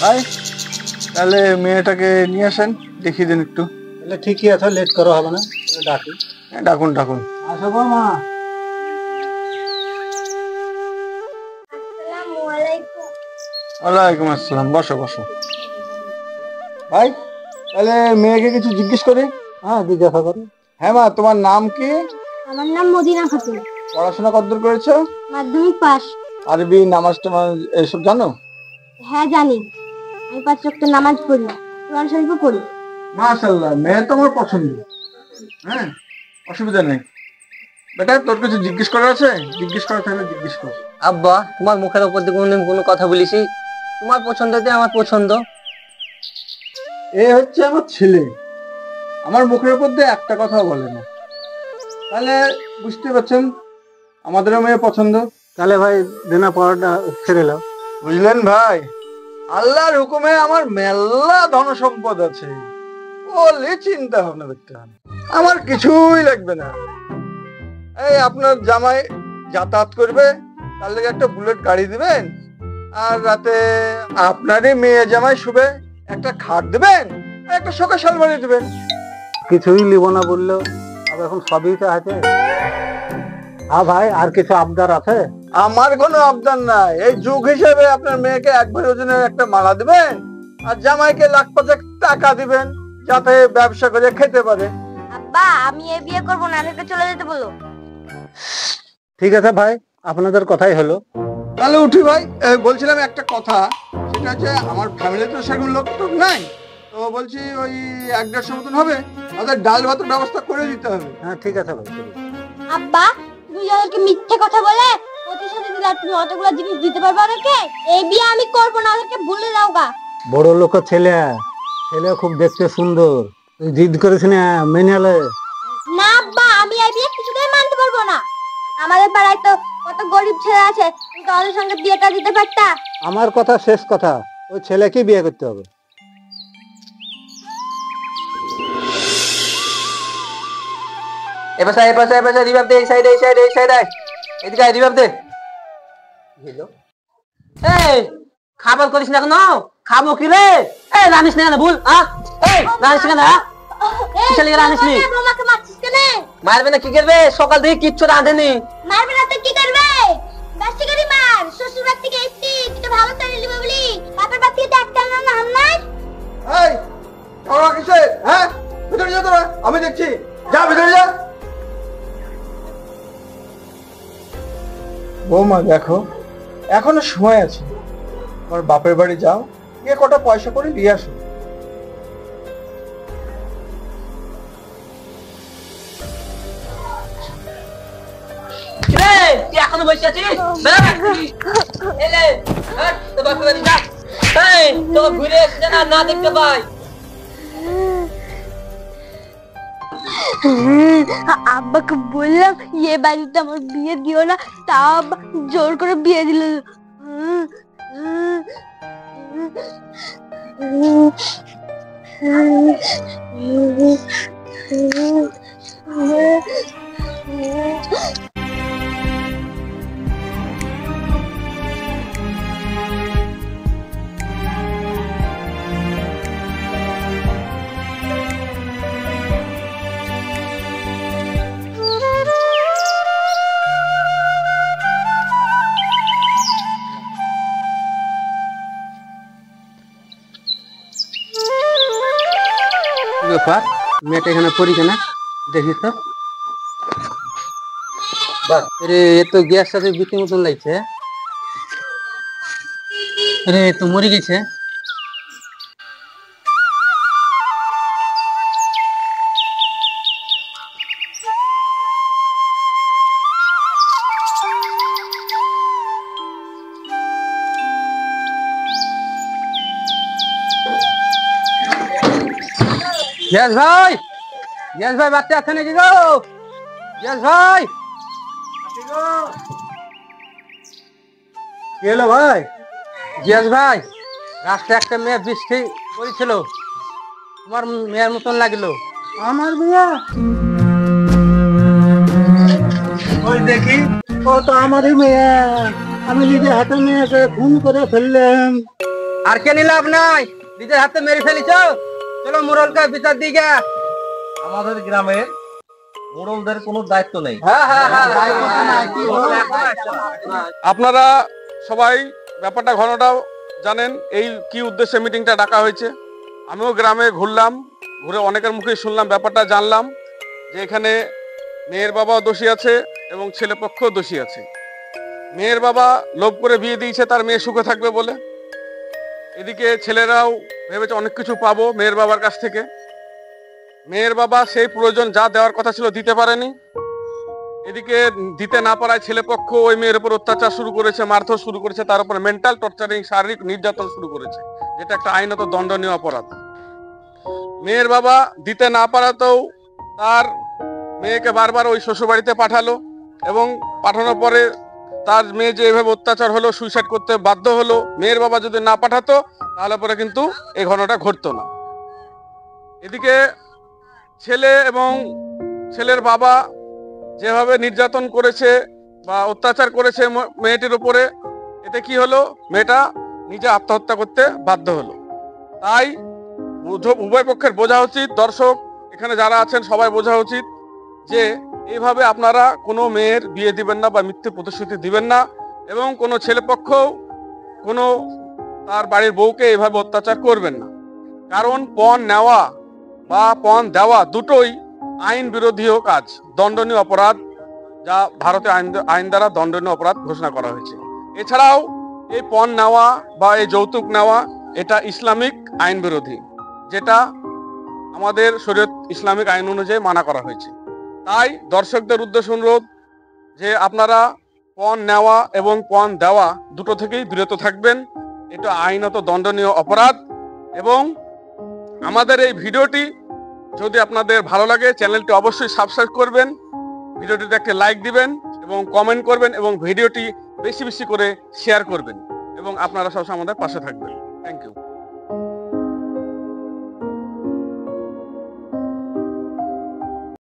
ভাই তাহলে মেয়েটাকে নিয়ে আসেন, দেখিয়ে দিন একটু। তাহলে ঠিকই আছে, লেট করা হবে না, ডাকি। ডাকুন ডাকুন। আসো গো মা। ওয়ালাইকুম আসসালাম, বসো বসো। ভাই তাহলে মেয়েকে কিছু জিজ্ঞেস করি? হ্যাঁ, জিজ্ঞাসা করো। হ্যাঁ মা, তোমার নাম কি? আমার নাম মদিনা খাতুন। পড়াশোনা কতদূর করেছো? মাধ্যমিক পাস। আরবি, নামাজ টামাজ এসব জানো? হ্যাঁ জানি, আমি 5 ওয়াক্ত নামাজ পড়ি, কোরআন শরীফও পড়ি। মাশাআল্লাহ, মেয়ে তো আমার পছন্দ। হ্যাঁ, অসুবিধা নেই। বেটা তোর কিছু জিজ্ঞেস করার আছে? জিজ্ঞেস করা থাকলে জিজ্ঞেস কর। আব্বা, তোমার মুখের উপর দিয়ে কোনো কথা বলিছি? তোমার পছন্দ দিয়ে আমার পছন্দ। এ হচ্ছে আমার ছেলে, আমার মুখের উপর দিয়ে একটা কথাও বলে না। তাহলে বুঝতে পারছেন আমাদেরও মেয়ে পছন্দ। তাহলে ভাই দেনা পড়াটা ছেড়ে নাও। বুঝলেন ভাই, আল্লাহর হুকুমে আমার মেলা ধন সম্পদ আছে, বলে চিন্তা ভাবনা করতে হবে, আমার কিছুই লাগবে না। এই আপনার জামাই যাতায়াত করবে, তার লেগে একটা বুলেট গাড়ি দিবেন, আর রাতে আপনারই মেয়ে জামাই শুবে একটা খাট দিবেন, আর একটা শোকেস আলমারি দিবেন। কিছুই লিব না বললো, আর এখন সবই তো আছে। হ্যাঁ ভাই, আর কিছু আবদার আছে? আমার কোনো আবদার নাই। এই যুগ হিসেবে আপনার মেয়েকে 1 ভরি ওজনের একটা মালা দিবেন, আর জামাইকে 1,50,000 টাকা দিবেন, যাতে ব্যবসা করে খেতে পারে। আব্বা, আমি এই বিয়ে করব না, আমাকে চলে যেতে বলো। ঠিক আছে ভাই, আপনাদের কথাই হলো। তাহলে উঠি ভাই। বলছিলাম একটা কথা, সেটা হচ্ছে আমার ফ্যামিলি তো সেরকম লোক তো নাই, তো বলছি ওই 1-150 মতন হবে, আমাদের ডাল ভাতের ব্যবস্থা করে দিতে হবে। হ্যাঁ ঠিক আছে ভাই। আব্বা, তুমি যাদেরকে মিথ্যে কথা বলে প্রতিশোধ দিলে তুমি অতগুলো জিনিস দিতে পারবে ওদেরকে? এই বিয়ে আমি করব না, ওদেরকে ভুলে যাও গা। বড় লোক ছেলে, ছেলে খুব দেখতে সুন্দর, তুই জিদ করিস না, মেনে নে। না আব্বা, আমি এই বিয়ে কিছুতেই মানতে পারবো না। আমাদের পাড়ায় তো কত গরিব ছেলে আছে, তুমি তো ওদের সঙ্গে বিয়েটা দিতে পারতা। আমার কথা শেষ কথা, ওই ছেলেকে বিয়ে করতে হবে। এপাশে রিভাব দে, এই সাইডে এদিকে আয়, রিভাব দে। এই খাবার করিস না কেন? খাবো কি রে? এই রানিস না কেন? ভুল এই রানিস কেন? কিসের লেগে রানিস নি? আমাকে মারছিস কেন? মারবে না কি করবে? সকাল থেকে কিচ্ছু রাঁধেনি। মারবে না তো কি করবে? বাসি করি মার, শ্বশুর বাড়ি থেকে এসেছি, তুই তো ভালো করে নিবি বলি, বাপের বাড়ি থেকে একটা না হাম নাই। এই তোরা কিসে? হ্যাঁ, ভিতরে যা তোরা, আমি দেখছি, যা ভিতরে যা। বৌমা দেখো, এখনো সময় আছে, তোমার বাপের বাড়ি যাও, গিয়ে কটা পয়সা করে নিয়ে আসো। তুই এখনো বসে আছিস? এলে তোর বাপের বাড়ি যা। এই তো ঘুরে এসে না দেখতে পাই। আব্বাকে বললাম এ বাড়িতে আমার বিয়ে দিও না, তা আব্বা জোর করে বিয়ে দিল। ব্যাপার, মেয়েটা এখানে পড়ি কেন দেখিস তো। রে এ তো গ্যাস সাথে বিক্রি মতন লাগছে রে, তো মরে গেছে। গ্যাস ভাই বাচ্চা আছে নাকি গো? গ্যাস ভাই, কি হলো ভাই? গ্যাস ভাই, রাস্তায় একটা মেয়ে বৃষ্টি করেছিল, তোমার মেয়ের মতন লাগলো। আমার মেয়ে? ওই দেখি, ও তো আমারই মেয়ে। আমি নিজে হাতে মেয়েকে খুন করে ফেললাম। আর কে নিলাম নাই, নিজের হাতে মেরে ফেলিছ। চলো মোড়লকে বিচার দিকে। আমাদের গ্রামের মোড়লদের কোনো দায়িত্ব নেই। আপনারা সবাই ব্যাপারটা ঘটনাটা জানেন, এই কি উদ্দেশ্যে মিটিংটা ডাকা হয়েছে। আমিও গ্রামে ঘুরলাম, ঘুরে অনেকের মুখেই শুনলাম, ব্যাপারটা জানলাম যে এখানে মেয়ের বাবাও দোষী আছে এবং ছেলে পক্ষও দোষী আছে। মেয়ের বাবা লোভ করে বিয়ে দিয়েছে তার মেয়ে সুখে থাকবে বলে। এদিকে ছেলেরাও ভেবেছে অনেক কিছু পাবো মেয়ের বাবার কাছ থেকে। মেয়ের বাবা সেই প্রয়োজন যা দেওয়ার কথা ছিল দিতে পারেনি। এদিকে দিতে না পারায় ছেলে পক্ষ ওই মেয়ের উপর অত্যাচার শুরু করেছে, মারধর শুরু করেছে, তার উপর মেন্টাল টর্চারিং, শারীরিক নির্যাতন শুরু করেছে, যেটা একটা আইনত দণ্ডনীয় অপরাধ। মেয়ের বাবা দিতে না পারাতেও তার মেয়েকে বারবার ওই শ্বশুরবাড়িতে পাঠালো এবং পাঠানোর পরে তার মেয়ে যে এভাবে অত্যাচার হলো, সুইসাইড করতে বাধ্য হলো। মেয়ের বাবা যদি না পাঠাতো তাহলে পরে কিন্তু এই ঘটনাটা ঘটতো না। এদিকে ছেলে এবং ছেলের বাবা যেভাবে নির্যাতন করেছে বা অত্যাচার করেছে মেয়েটির উপরে, এতে কি হলো, মেয়েটা নিজে আত্মহত্যা করতে বাধ্য হলো। তাই উভয় পক্ষের বোঝা উচিত, দর্শক এখানে যারা আছেন সবাই বোঝা উচিত যে এইভাবে আপনারা কোনো মেয়ের বিয়ে দিবেন না বা মিথ্যে প্রতিশ্রুতি দিবেন না, এবং কোনো ছেলে পক্ষও কোনো তার বাড়ির বউকে এইভাবে অত্যাচার করবেন না। কারণ পণ নেওয়া বা পণ দেওয়া দুটোই আইন বিরোধীয় কাজ, দণ্ডনীয় অপরাধ, যা ভারতীয় আইন দ্বারা দণ্ডনীয় অপরাধ ঘোষণা করা হয়েছে। এছাড়াও এই পণ নেওয়া বা এই যৌতুক নেওয়া এটা ইসলামিক আইন বিরোধী, যেটা আমাদের শরীয়ত ইসলামিক আইন অনুযায়ী মানা করা হয়েছে। তাই দর্শকদের উদ্দেশ্য অনুরোধ যে আপনারা পণ নেওয়া এবং পণ দেওয়া দুটো থেকেই বিরত থাকবেন। এটা আইনত দণ্ডনীয় অপরাধ। এবং আমাদের এই ভিডিওটি যদি আপনাদের ভালো লাগে, চ্যানেলটি অবশ্যই সাবস্ক্রাইব করবেন, ভিডিওটিতে একটা লাইক দিবেন এবং কমেন্ট করবেন এবং ভিডিওটি বেশি বেশি করে শেয়ার করবেন এবং আপনারা সবসময় আমাদের পাশে থাকবেন। Thank you.